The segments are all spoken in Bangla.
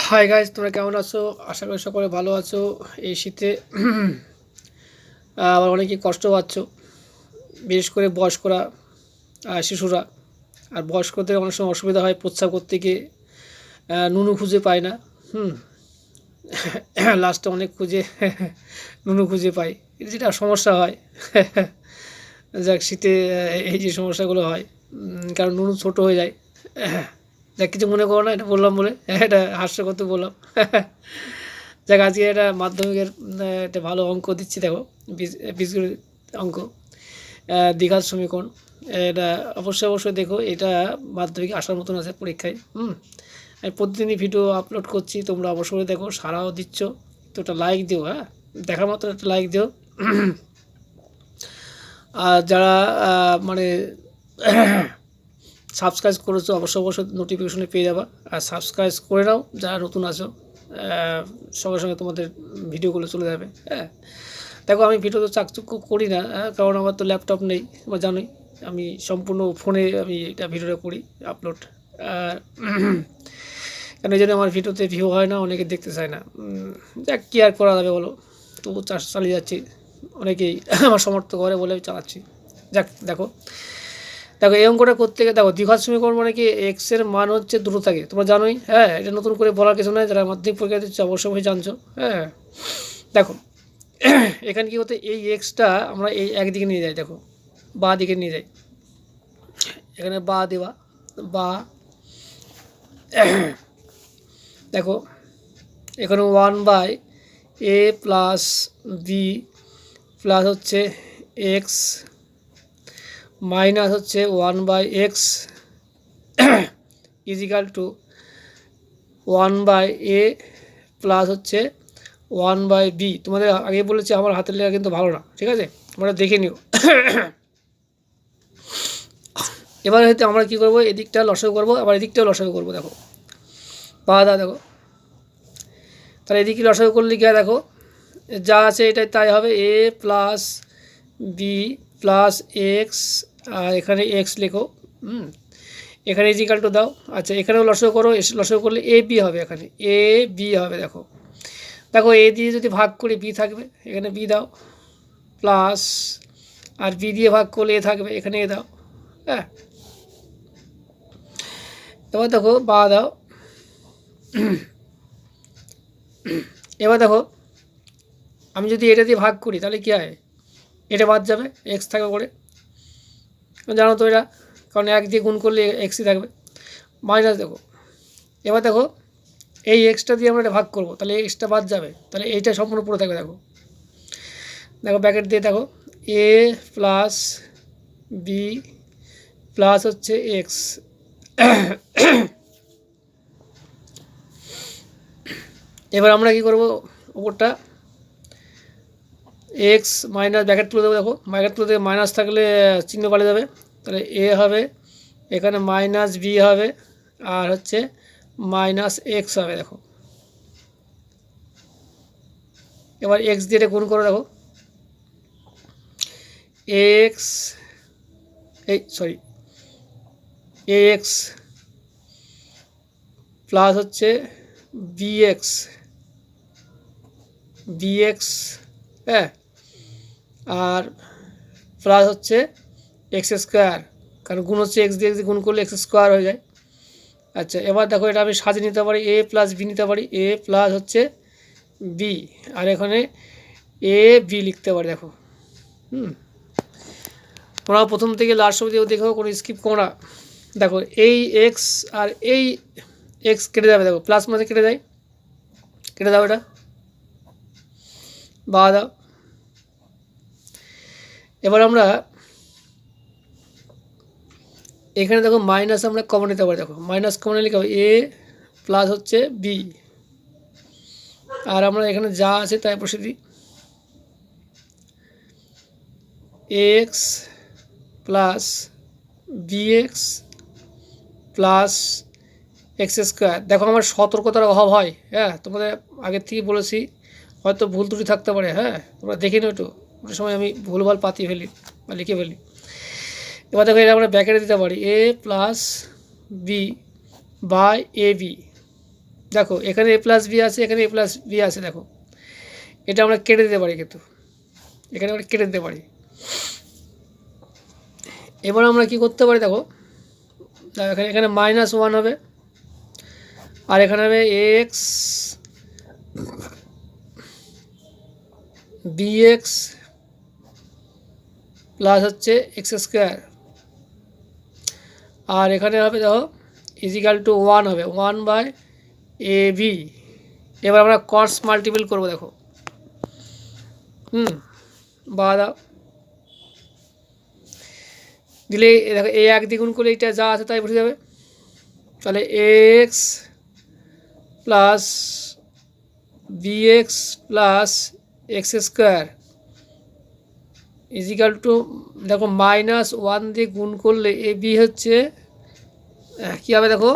হাই গাইজ, তোমরা কেমন আছো? আশা করি সকলে ভালো আছো। এই শীতে আবার অনেকেই কষ্ট পাচ্ছ, বিশেষ করে বয়স্করা, শিশুরা। আর বয়স্কদের অনেক সময় অসুবিধা হয় প্রস্রাব করতে গিয়ে, নুনু খুঁজে পায় না। হুম লাস্টে অনেক খুঁজে নুনু খুঁজে পায়, এটা যেটা সমস্যা হয়। যাক, শীতে এই যে সমস্যাগুলো হয়, কারণ নুনু ছোট হয়ে যায়। যাক, কিছু মনে করো না, এটা বললাম বলে, এটা হাস্যকর তো বললাম। যাক, আজকে এটা মাধ্যমিকের একটা ভালো অঙ্ক দিচ্ছি, দেখো। বীজগণিত অঙ্ক, দ্বিঘাত সমীকরণ। এটা অবশ্যই দেখো, এটা মাধ্যমিক আসার মতন আছে পরীক্ষায়। আমি প্রতিদিনই ভিডিও আপলোড করছি, তোমরা অবশ্যই দেখো, সারাও দিচ্ছ তো। একটা লাইক দিও, হ্যাঁ, দেখার মতো একটা লাইক দিও। আর যারা মানে সাবস্ক্রাইব করেছো, অবশ্যই নোটিফিকেশনে পেয়ে যাবা। আর সাবস্ক্রাইব করে নাও যারা নতুন আছো, সঙ্গে সঙ্গে তোমাদের ভিডিওগুলো চলে যাবে। হ্যাঁ, দেখো, আমি ভিডিও তো চাকচুক্য করি না, কারণ আমার তো ল্যাপটপ নেই, তোমরা জানোই। আমি সম্পূর্ণ ফোনে আমি এটা ভিডিওটা করি আপলোড। আর কেন এই জন্য আমার ভিডিওতে ভিউ হয় না, অনেকে দেখতে চায় না। যাক, কী আর করা যাবে বলো, তবু চালিয়ে যাচ্ছি। অনেকেই আমার সমর্থ করে বলে আমি চালাচ্ছি। যাক, দেখো এই অঙ্কটা করতে গিয়ে দেখো, দ্বিঘাত সমীকরণ মানে কি, এক্স এর মান হচ্ছে দুটো থাকে, তোমরা জানোই। হ্যাঁ, এটা নতুন করে বলার কিছু নয়, যারা মাধ্যমিক পরীক্ষা দিচ্ছে অবশ্যই জানছো। হ্যাঁ, দেখো, এখানে কি হতে, এই এক্সটা আমরা এই একদিকে নিয়ে যাই, দেখো, বা দিকে নিয়ে যাই। এখানে বা দেওয়া, বা দেখো, এখানে 1/a প্লাস বি প্লাস হচ্ছে এক্স মাইনাস হচ্ছে 1/x is equal two 1/a plus হচ্ছে 1/b। তোমাদের আগে বলেছি আমার হাতের লেখা কিন্তু ভালো না, ঠিক আছে, তোমরা দেখে নিও। এবার হয়তো আমরা কী করবো, এদিকটা লসাগু করবো, আবার এদিকটাও লসাগু করবো। দেখো, বাধা, দেখো, তাহলে এদিকে লসাগু করলে কি হয়, দেখো, যা আছে এটাই তাই হবে, a plus b plus x, আর এখানে এক্স লেখো। এখানে ইজিক্যাল টু দাও। আচ্ছা, এখানেও লসাগু করো, লসাগু করলে এ বি হবে, এখানে এ বি হবে। দেখো দেখো, এ দিয়ে যদি ভাগ করি বি থাকবে, এখানে বি দাও, প্লাস, আর বি দিয়ে ভাগ করলে এ থাকবে, এখানে এ দাও। হ্যাঁ, এবার দেখো, বা দাও। এবার দেখো, আমি যদি এটা দিয়ে ভাগ করি তাহলে কী হয়, এটা বাদ যাবে, এক্স থাকা করে, জানো তো এটা, কারণ এক দিয়ে গুণ করলে এক্সই থাকবে। মাইনাস, দেখো, এবার দেখো, এই এক্সটা দিয়ে আমরা এটা ভাগ করবো, তাহলে এক্সটা বাদ যাবে, তাহলে এইটা সম্পূর্ণ পুরো থাকবে। দেখো দেখো, ব্র্যাকেট দিয়ে দেখো, এ প্লাস বি প্লাস হচ্ছে এক্স। এবার আমরা কি করব, উপরটা এক্স মাইনাস ব্র্যাকেট তুলে দেবো। দেখো, ব্র্যাকেট তুলে দেবে, মাইনাস থাকলে চিহ্ন পাল্টে যাবে, তাহলে এ হবে, এখানে মাইনাস বি হবে, আর হচ্ছে মাইনাস এক্স হবে। দেখো, এবার এক্স দিয়ে এটা গুণ করো। দেখো, এক্স, এক্স প্লাস হচ্ছে বিএক্স, হ্যাঁ, আর প্লাস হচ্ছে এক্স স্কোয়ার, কারণ গুণ হচ্ছে এক্স দিয়ে গুণ করলে এক্স স্কোয়ার হয়ে যায়। আচ্ছা, এবার দেখো, এটা আমি সাজিয়ে নিতে পারি, এ প্লাস বি নিতে পারি, এ প্লাস হচ্ছে বি, আর এখানে এ বি লিখতে পারি। দেখো, তোমরা প্রথম থেকে লাস্ট অবধি দেখো, কোনো স্কিপ করো না। দেখো, এই এক্স আর এই এক্স কেটে যাবে, দেখো, প্লাস মাঝে কেটে যায়, কেটে দাও, এটা বা দাও। এবার আমরা এখানে দেখো, মাইনাস আমরা কমন নিতে পারি। দেখো, মাইনাস কমন লিখে হবে এ প্লাস হচ্ছে বি, আর আমরা এখানে যা আছে তাই বসে দিই, x plus b x plus x square. দেখো, আমার সতর্কতার অভাব হয়, হ্যাঁ, তোমাদের আগের থেকেই বলেছি, হয়তো ভুল ত্রুটি থাকতে পারে। হ্যাঁ, তোমরা দেখে নিও একটু, অনেক সময় আমি ভুলভাল পাতিয়ে ফেলি বা লিখে ফেলি। এবার দেখো, এটা আমরা ব্র্যাকেটে দিতে পারি, a plus b by a b. দেখো এখানে এ প্লাস বি আছে, এখানে এ প্লাস বি আছে, দেখো এটা আমরা কেটে দিতে পারি, কিন্তু এখানে আমরা কেটে দিতে পারি। এবার আমরা কি করতে পারি, দেখো এখানে এখানে -1 হবে, আর এখানে হবে এক্স বিএক্স প্লাস হচ্ছে এক্স স্কোয়ার, আর এখানে হবে দেখো ইজিক্যাল টু 1 হবে, 1/ab। এবার আমরা কস মাল্টিপল করবো, দেখো বা দাও দিলে দেখো এ 1 দ্বিগুণ করলে এটা যা আছে তাই বসে যাবে। তাহলে x plus b x plus x square is equal to, দেখো -1 দিয়ে গুণ করলে এ বি হচ্ছে কী হবে, দেখো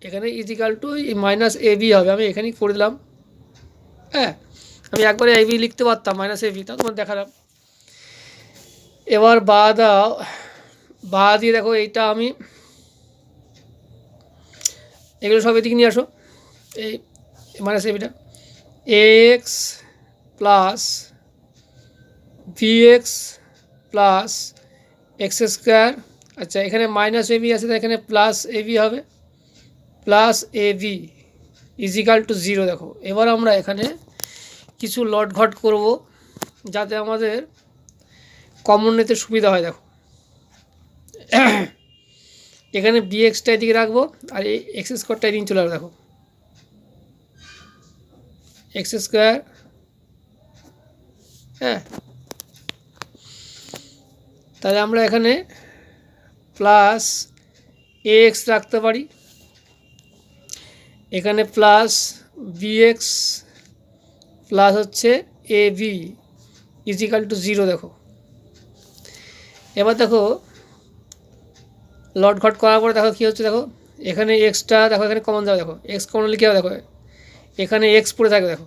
এখানে ইজিক্যাল টু -ab হবে। আমি এখানেই করে দিলাম, হ্যাঁ আমি একবারে ab লিখতে পারতাম, -ab, তা তোমার দেখালাম। এবার বা দিয়ে দেখো এইটা আমি এগুলো সব এদিকে নিয়ে আসো, এই -abটা x plus v x plus x square. আচ্ছা এখানে -ab আছে, এখানে +ab হবে, +ab ইজিক্যাল টু 0। দেখো এবার আমরা এখানে কিছু লটঘট করব যাতে আমাদের কমন নিতে সুবিধা হয়। দেখো এখানে বিএক্সটা এদিকে রাখবো, আর এই এক্স স্কোয়ারটা এদিকে চলে আসবে, দেখো এক্স স্কোয়ার, হ্যাঁ তাহলে আমরা এখানে প্লাস এক্স রাখতে পারি, এখানে প্লাস বিএক্স প্লাস হচ্ছে এ বি ইজিক্যাল টু 0। দেখো এবার দেখো লট ঘট করার পরে দেখো কী হচ্ছে, দেখো এখানে এক্সটা দেখো এখানে কমন যাবে, দেখো এক্স কমন হলে কী হবে, দেখো এখানে এক্স পড়ে থাকবে, দেখো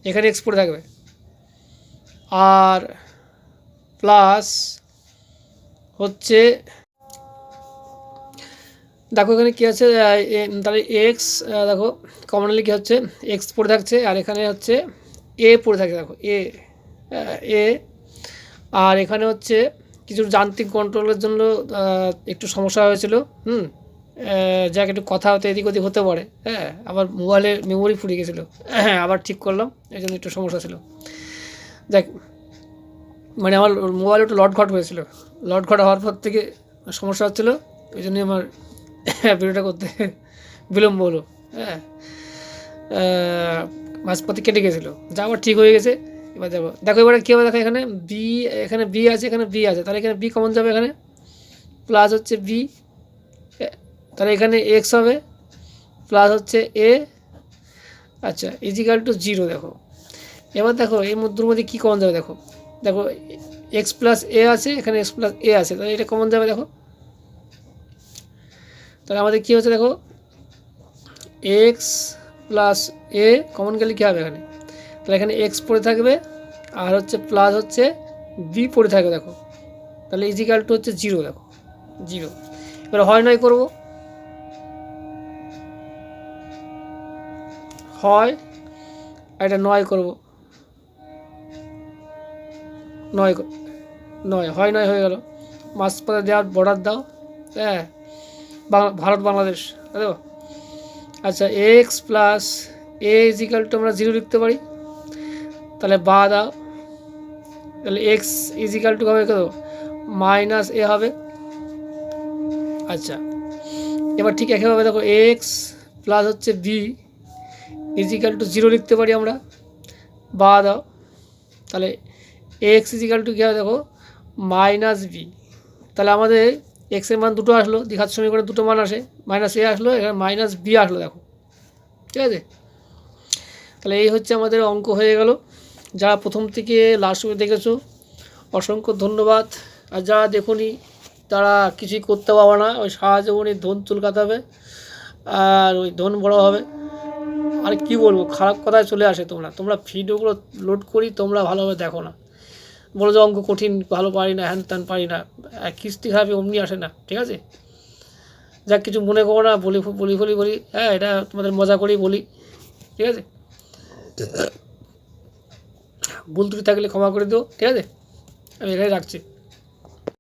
এখানে এক্স পড়ে থাকবে, আর প্লাস হচ্ছে দেখো এখানে কী আছে, তাহলে এক্স দেখো কমনলি কী হচ্ছে, এক্স পড়ে থাকছে, আর এখানে হচ্ছে এ পড়ে থাকছে, দেখো এ, আর এখানে হচ্ছে কিছু যান্ত্রিক কন্ট্রোলের জন্য একটু সমস্যা হয়েছিল, যাক একটু কথা হতে এদিক ওদিক হতে পারে, হ্যাঁ আবার মোবাইলের মেমোরি ফুরিয়ে গেছিলো, হ্যাঁ আবার ঠিক করলাম, এই জন্য একটু সমস্যা ছিল। যাক মানে আমার মোবাইলে একটু লটঘট হয়েছিল, লটঘট হওয়ার পর থেকে সমস্যা হচ্ছিলো, ওই জন্যই আমার ভিডিওটা করতে বিলম্ব হলো, হ্যাঁ মাঝপথে কেটে গেছিলো, যা আবার ঠিক হয়ে গেছে। এবার দেখো দেখো এবারে কী হবে, দেখো এখানে বি আছে, এখানে বি আছে, তাহলে এখানে বি কমন যাবে, এখানে প্লাস হচ্ছে বি, তাহলে এখানে এক্স হবে প্লাস হচ্ছে এ, আচ্ছা ইজিক্যাল টু 0। দেখো এবার দেখো এই মধ্যে কী কমন যাবে, দেখো দেখো এক্স প্লাস এ আছে, এখানে এক্স প্লাস এ আছে, তাহলে এটা কমন যাবে, দেখো তাহলে আমাদের কী হচ্ছে, দেখো এক্স প্লাস এ কমন গেলে কী হবে, এখানে তাহলে এখানে এক্স পড়ে থাকবে, আর হচ্ছে প্লাস হচ্ছে বি পড়ে থাকবে, দেখো তাহলে ইজিক্যাল টু হচ্ছে 0। দেখো 0, এবার হয় নয় করবো, হয় আর এটা 9 করবো, 9 হয় 9 হয়ে গেল, মাঝপথে দেওয়ার বর্ডার দাও, হ্যাঁ ভারত বাংলাদেশ দেখো। আচ্ছা এক্স প্লাস এ ইজিক্যাল টু আমরা 0 লিখতে পারি, তাহলে বা দাও, তাহলে এক্স ইজিক্যাল টু হবে কত, -a হবে। আচ্ছা এবার ঠিক একইভাবে দেখো এক্স প্লাস হচ্ছে বি ইজিক্যাল টু 0 লিখতে পারি আমরা, বা দাও, তাহলে এক্স ইজিক্যাল টু কী হবে, দেখো -b, তাহলে আমাদের এক্সের মান দুটো আসলো, দ্বিঘাত সমীকরণে দুটো মান আসে, -a আসলো, এখানে -b আসলো, দেখো ঠিক আছে। তাহলে এই হচ্ছে আমাদের অঙ্ক হয়ে গেল। যারা প্রথম থেকে লাস্ট অবধি দেখেছো অসংখ্য ধন্যবাদ, আর যারা দেখোনি তারা কিছুই করতে পারবে না, ওই সারা জীবনে ধন চুলকাতে হবে, আর ওই ধন বড় হবে, আর কি বলবো, খারাপ কথায় চলে আসে। তোমরা ভিডিওগুলো লোড করি, তোমরা ভালোভাবে দেখো না, বলো যে অঙ্ক কঠিন, ভালো পারি না, হ্যান ত্যান পারি না, কিস্তি খারাপে অমনি আসে না, ঠিক আছে। যাক কিছু মনে করো না, বলি হ্যাঁ, এটা তোমাদের মজা করেই বলি, ঠিক আছে? ভুল ত্রুটি থাকলে ক্ষমা করে দিও, ঠিক আছে? আমি এখানে রাখছি।